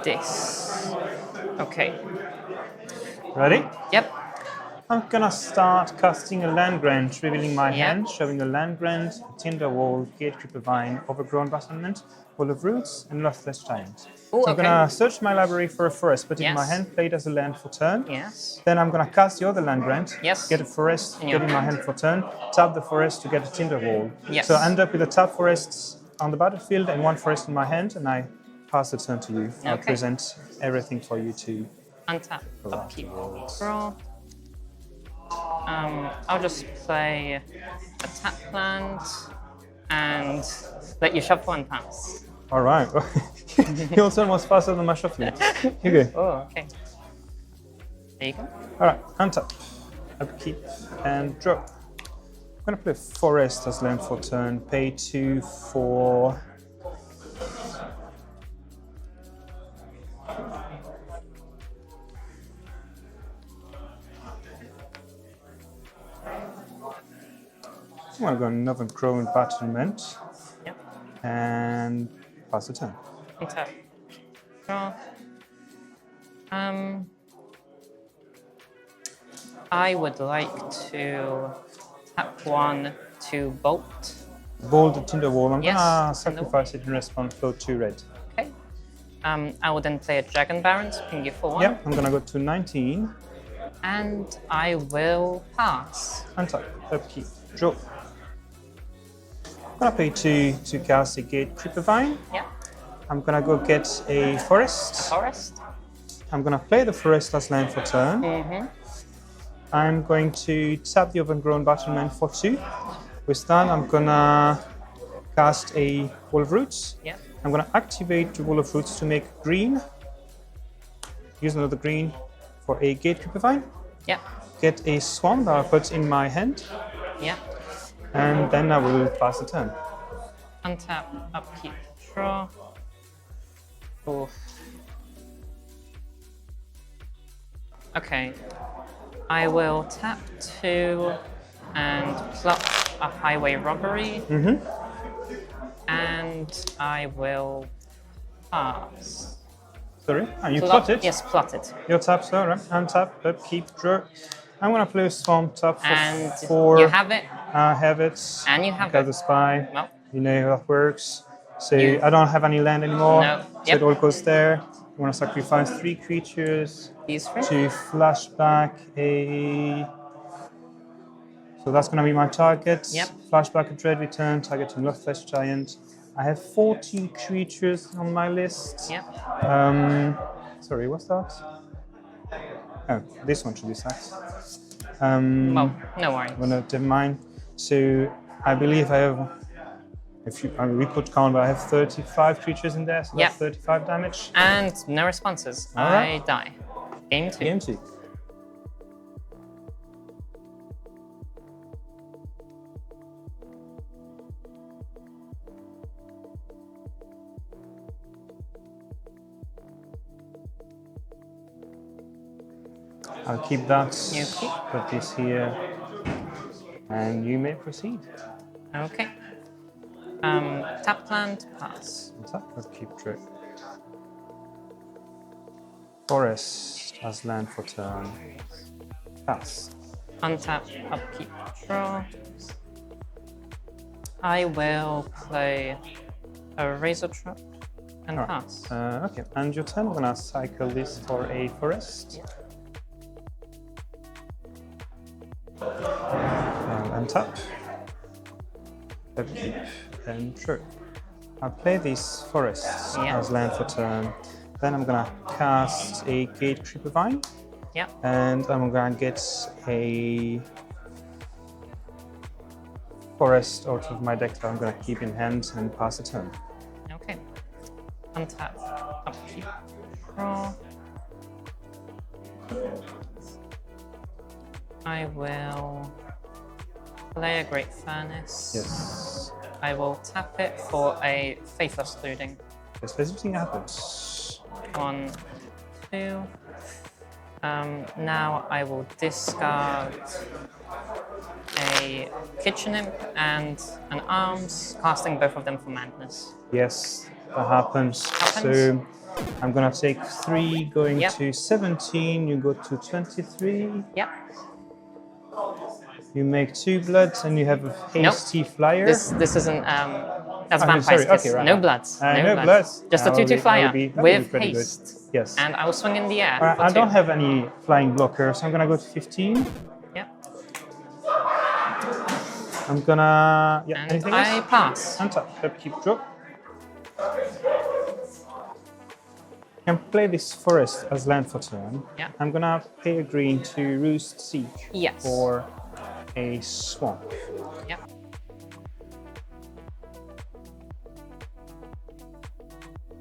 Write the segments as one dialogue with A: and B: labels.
A: this. Okay.
B: Ready?
A: Yep.
B: I'm gonna start casting a land grant, revealing my
A: Yeah.
B: hand, showing a land grant, a tinder wall, gatekeeper vine, overgrown battlement, wall of roots, and lothless giant.
A: Ooh,
B: So I'm
A: okay.
B: gonna search my library for a forest, put it in my
A: Yes.
B: hand, play it as a land for turn.
A: Yes.
B: Then I'm gonna cast the other land grant,
A: Yes.
B: get a forest,
A: In
B: get
A: your
B: in my hand for turn, tap the forest to get a tinder wall.
A: Yes.
B: So I end up with a tap forest on the battlefield and one forest in my hand, and I pass the turn to you. I'll
A: Okay.
B: present everything for you to
A: Untap, upkeep,
B: afterwards.
A: draw. I'll just play a tap land and let you shuffle and pass.
B: All right. Your turn was faster than my shuffling. Here you go.
A: Oh, okay. There you go.
B: All right, untap, upkeep, and draw. I'm gonna play forest as land for turn. Pay 2 for. I'm gonna go another growing battlement
A: Yep.
B: and pass the turn.
A: Untap, draw. I would like to tap one to bolt.
B: Bold the tinder wall. I'm
A: Yes,
B: gonna
A: tinder wall.
B: sacrifice it in response. Flow 2 red.
A: Okay. I will then play a Dragon Baron to ping you for one.
B: Yep, I'm gonna go to 19.
A: And I will pass.
B: Untap, upkeep, draw. I'm gonna pay 2 to cast a gate creeper vine.
A: Yeah.
B: I'm gonna go get a forest.
A: Forest.
B: I'm gonna play the forest as land for turn.
A: Mm-hmm.
B: I'm going to tap the overgrown battlement for 2. With that, I'm gonna cast a wall of roots.
A: Yeah.
B: I'm gonna activate the wall of roots to make green. Use another green for a gate creeper vine.
A: Yeah.
B: Get a swamp that I'll put in my hand,
A: Yeah.
B: and then I will pass the turn.
A: Untap, upkeep, draw. Oof. Okay. I will tap 2 and pluck a highway robbery.
B: Mm-hmm.
A: And I will pass.
B: Sorry, you plot it?
A: Yes, plot it.
B: Your tap, so right. Untap, upkeep, draw. I'm gonna play a swamp tap for
A: And
B: 4.
A: you have it.
B: I have it.
A: And you have
B: Got
A: it.
B: the spy.
A: No.
B: You know how that works. So
A: You-
B: I don't have any land anymore.
A: No.
B: So
A: Yep.
B: it all goes there. I'm gonna sacrifice 3 creatures
A: These 3.
B: to flashback a. So that's gonna be my target.
A: Yep.
B: Flashback a dread return, targeting Lothless Giant. I have 40 creatures on my list.
A: Yep.
B: Sorry, what's that? Oh, this one should be sacked.
A: Well, no worries.
B: I'm gonna do mine. So I believe I have. If you, we could count, but I have 35 creatures in there, so that's
A: Yeah.
B: 35 damage.
A: And no responses.
B: All right.
A: I die. Game 2.
B: Game 2. I'll keep that.
A: You keep.
B: Put this here, and you may proceed.
A: Okay. Tap land, pass.
B: What's that? Let's keep track. Forest as land for turn. Pass.
A: Untap, upkeep, draw. I will play a razor trap and
B: Alright.
A: pass.
B: Okay, and your turn. I'm gonna cycle this for a forest. Untap. Upkeep and sure. I'll play these forests
A: Yeah.
B: as land for turn. Then I'm gonna cast a Gate Creeper Vine,
A: Yeah.
B: and I'm gonna get a forest out of my deck that I'm gonna keep in hand and pass a turn.
A: Okay. Untap, upkeep, draw. I will play a Great Furnace.
B: Yes.
A: I will tap it for a Faithless Looting.
B: Yes, let's see what happens.
A: 1, 2. Now I will discard a Kitchen Imp and an Arms, casting both of them for Madness.
B: Yes, that happens.
A: Happens.
B: So I'm gonna take 3, going
A: Yep.
B: to 17. You go to 23.
A: Yep.
B: You make 2 bloods, and you have a hasty flyer.
A: This isn't that's
B: Okay,
A: Vampire's
B: sorry,
A: Kiss.
B: okay, right.
A: No bloods.
B: No bloods.
A: Just a
B: That will
A: 2/2
B: be-
A: flyer
B: that will be
A: with
B: pretty good.
A: haste.
B: Yes.
A: And I will swing in the air.
B: Alright,
A: For
B: I
A: 2.
B: don't have any flying blocker, so I'm gonna go to 15.
A: Yep.
B: I'm gonna. Yeah.
A: And
B: Anything
A: I
B: else?
A: pass.
B: Untap. Upkeep. Draw. I can play this forest as land for turn.
A: Yeah.
B: I'm gonna pay a green to Roost Seek
A: Yes.
B: for a swamp.
A: Yep.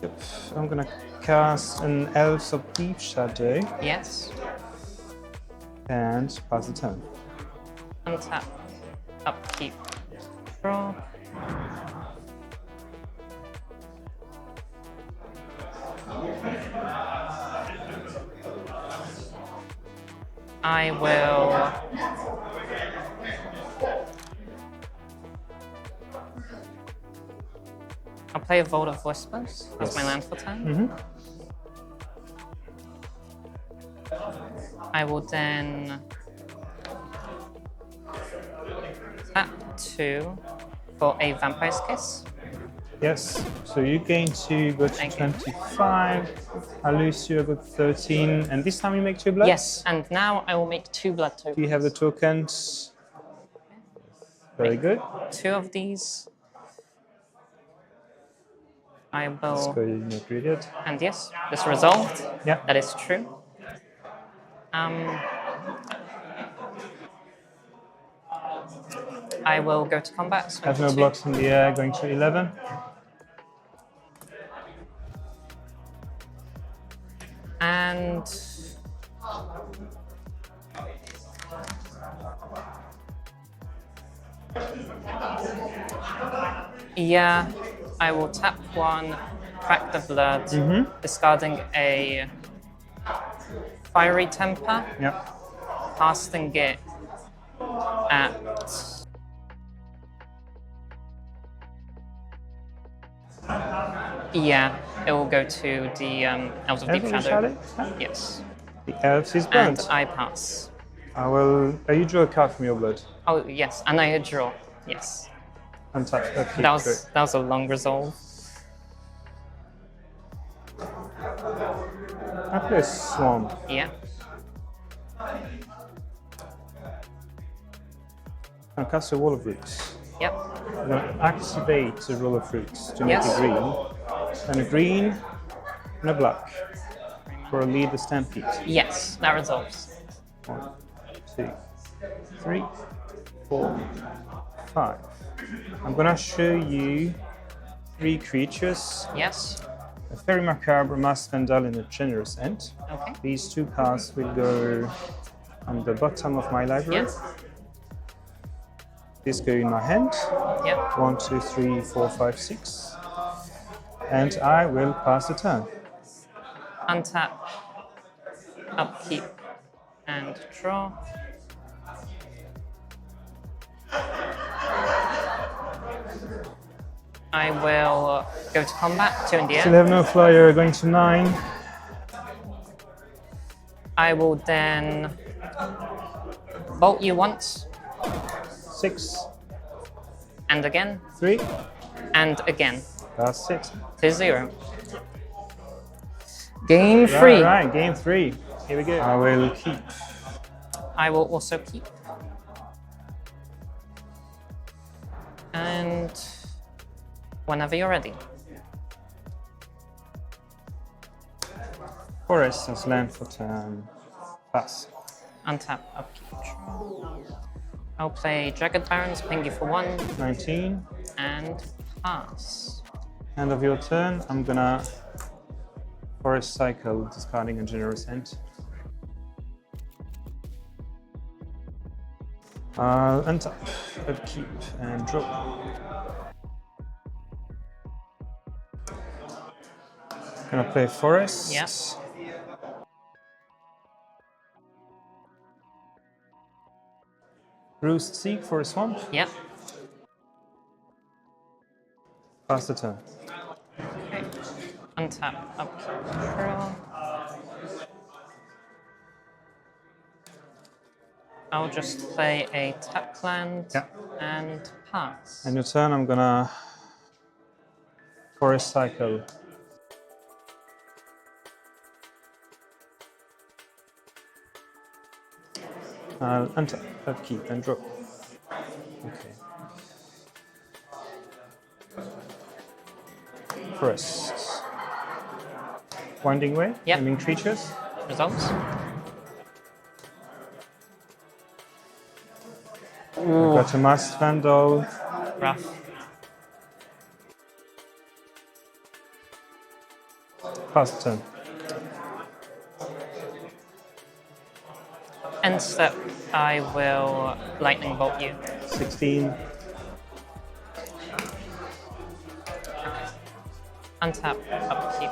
B: Yep. I'm gonna cast an Elves of Deep Shadow
A: Yes.
B: and pass the turn.
A: Untap. Upkeep. Draw. I will I'll play a Vault of Whispers as my land for turn. I will then tap 2 for a Vampire's Kiss.
B: Yes. So you gain 2, go to
A: Thank you.
B: 25. I lose you, I go to 13, and this time you make 2 bloods.
A: Yes, and now I will make 2 blood tokens.
B: Do you have the tokens? Very good.
A: 2 of these. I
B: Let's
A: will,
B: go in your gradient.
A: and yes, this resolved.
B: Yeah.
A: That is true. I will go to combat. swing
B: Have
A: for
B: no
A: 2.
B: blocks in the air, going to 11.
A: And yeah, I will tap 1, crack the blood, discarding a fiery temper,
B: Yeah.
A: casting it at yeah, it will go to the Elves of Deep
B: Elves of
A: Shadow.
B: Shadow?
A: Yes,
B: The Elves is
A: and
B: burnt.
A: I pass.
B: I will. You draw a card from your blood.
A: Oh yes, and I draw. Yes,
B: Untap. Okay,
A: that was a long resolve.
B: I play a swamp.
A: Yeah,
B: I cast a Wall of Roots.
A: yep,
B: I'm going to activate the Roll of Roots to make
A: Yes.
B: a green. And a green and a black for a lead the Stampede.
A: yes, that resolves.
B: 1, 2, 3, 4, 5. I'm gonna show you 3 creatures.
A: Yes,
B: A Fairy Macabre, Masked Vandal, and a Generous End.
A: okay,
B: These 2 cards will go on the bottom of my library.
A: yes,
B: These go in my hand.
A: yep,
B: 1, 2, 3, 4, 5, 6. And I will pass the turn.
A: untap, upkeep, and draw. I will go to combat, 2 in the
B: Still
A: air.
B: have no flyer, going to 9.
A: I will then bolt you once,
B: 6,
A: and again,
B: 3.
A: and again,
B: That's it.
A: to 0. Game 3.
B: Right, game 3. Here we go. I will keep.
A: I will also keep. And whenever you're ready.
B: Forest as land for turn. Pass.
A: Untap, upkeep, draw. I'll play Jagged Barons, ping you for 1,
B: 19.
A: and pass.
B: End of your turn. I'm gonna Forest Cycle, discarding a Generous End. Untap, upkeep, and draw. Gonna play Forest.
A: Yes.
B: Roost Seek for a swamp.
A: Yep.
B: Pass the turn.
A: Okay. Untap, upkeep, draw. I'll just play a tap land
B: Yeah.
A: and pass.
B: And your turn, I'm gonna Forest Cycle. Untap, upkeep, and draw. Okay. Forests. Winding Way,
A: Yep.
B: naming creatures.
A: Results?
B: I've got a Masked Vandal.
A: Rough.
B: Pass turn.
A: End step, I will lightning bolt you.
B: 16.
A: Untap, upkeep,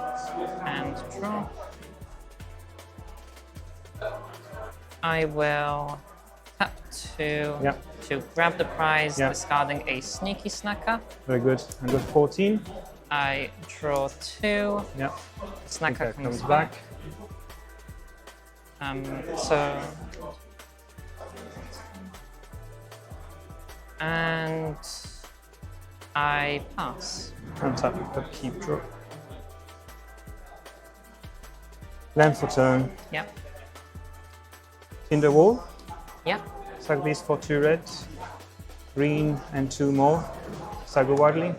A: and draw. I will tap two
B: Yep.
A: to grab the prize,
B: Yep.
A: discarding a sneaky snacker.
B: Very good. I got 14.
A: I draw two.
B: Yeah.
A: Snacker
B: That
A: comes
B: comes
A: back.
B: back.
A: And I pass.
B: Untap, upkeep, draw. Land for turn.
A: Yep.
B: Tinder Wall.
A: Yep.
B: Sack these for 2 reds. Green and 2 more. Sago Wildling.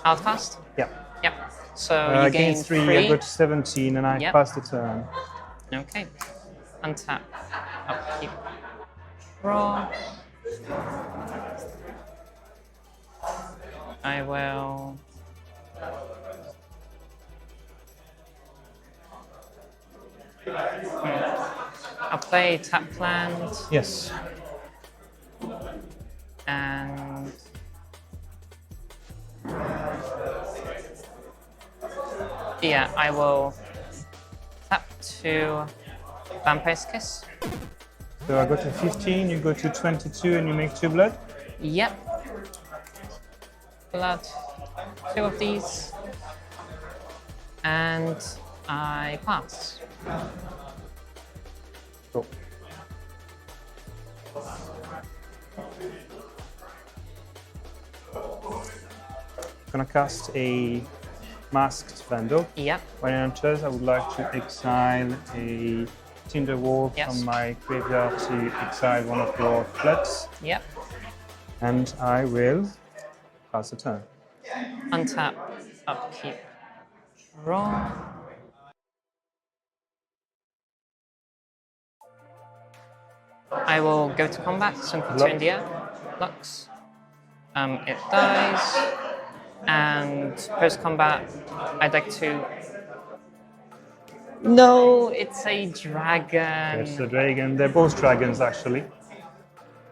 A: Outcast?
B: Yeah.
A: Yep. So you gain
B: Against 3,
A: three.
B: I got 17 and I
A: Yep.
B: pass the turn.
A: Okay. Untap, upkeep, draw. I will. I'll play tap land
B: Yes.
A: and yeah, I will tap to Vampire's Kiss.
B: So I got a 15, you go to 22 and you make 2 blood.
A: Yep. Blood. 2 of these. And I pass.
B: Cool. Gonna cast a Masked Vandal.
A: Yep.
B: When it enters, I would like to exile a Tinder Wall
A: Yes.
B: from my graveyard to exile one of your floods.
A: Yep.
B: And I will pass the turn.
A: Untap, upkeep, draw. I will go to combat, swing for 2
B: Block.
A: in the air. Lux. It dies. And post combat, I deck 2. No, it's a dragon.
B: There's the dragon. They're both dragons, actually.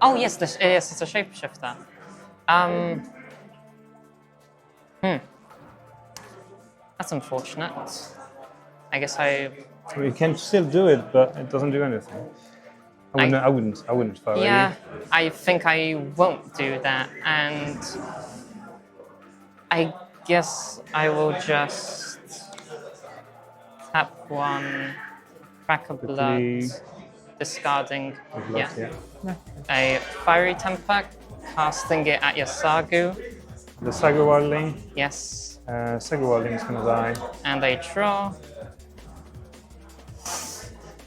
A: Oh yes, yes, it's a shapeshifter. That's unfortunate. I guess I.
B: Well, you can still do it, but it doesn't do anything. I wouldn't if I were
A: Yeah,
B: you.
A: I think I won't do that, and I guess I will just tap 1, crack a blood,
B: Quickly.
A: discarding.
B: Blood,
A: Yeah.
B: yeah.
A: A fiery temper, casting it at your Sagu.
B: The Sago Wildling.
A: Yes.
B: Sago Wildling is gonna die.
A: And I draw.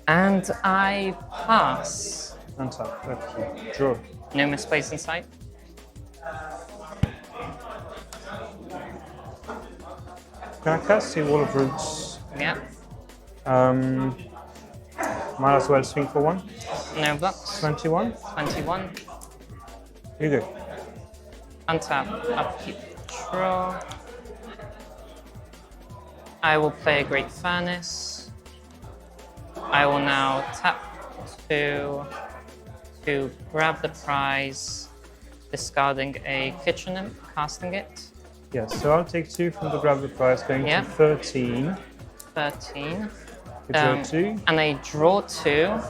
A: And I pass.
B: Untap, upkeep, draw.
A: No misplays in sight.
B: Can I cast a Wall of Roots?
A: Yeah.
B: Might as well swing for 1.
A: No blocks.
B: 21.
A: 21.
B: You go.
A: Untap, upkeep, draw. I will play a Great Furnace. I will now tap 2 to grab the prize, discarding a Kitchen Imp, casting it.
B: Yes, so I'll take 2 from the grab the prize, going
A: Yeah.
B: to 13.
A: 13.
B: You draw 2.
A: And I draw 2.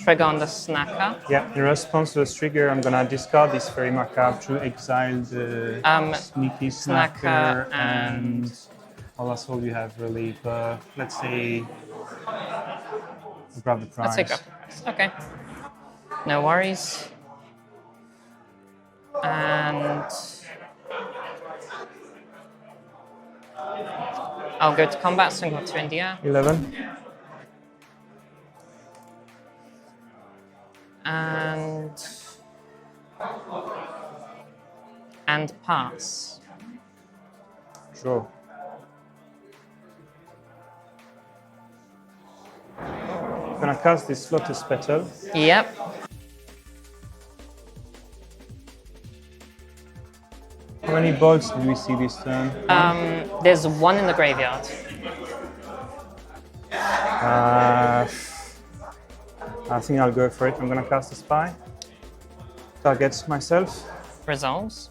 A: trigger on the snacker.
B: Yeah, in response to this trigger, I'm gonna discard this Fairy Macabre to exile the Sneaky Snacker and well, that's all you have really. But let's say grab the prize.
A: Let's take up the prize. Okay. No worries. And I'll go to combat, swing for 2 in the air.
B: 11.
A: And pass.
B: Draw. Gonna cast this Lotus Petal.
A: Yep.
B: How many bolts do we see this turn?
A: There's 1 in the graveyard.
B: I think I'll go for it. I'm gonna cast a Spy. Target myself.
A: Resolves.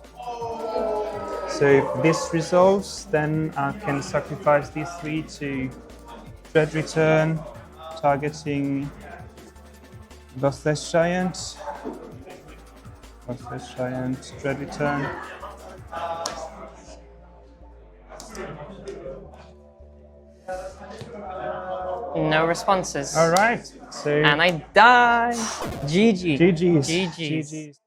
B: So if this resolves, then I can sacrifice these 3 to Dread Return, targeting Birthless Giant, Dread Return.
A: No responses.
B: All right. So
A: and I die. GG.
B: GG's.
A: GG's.
B: GG's.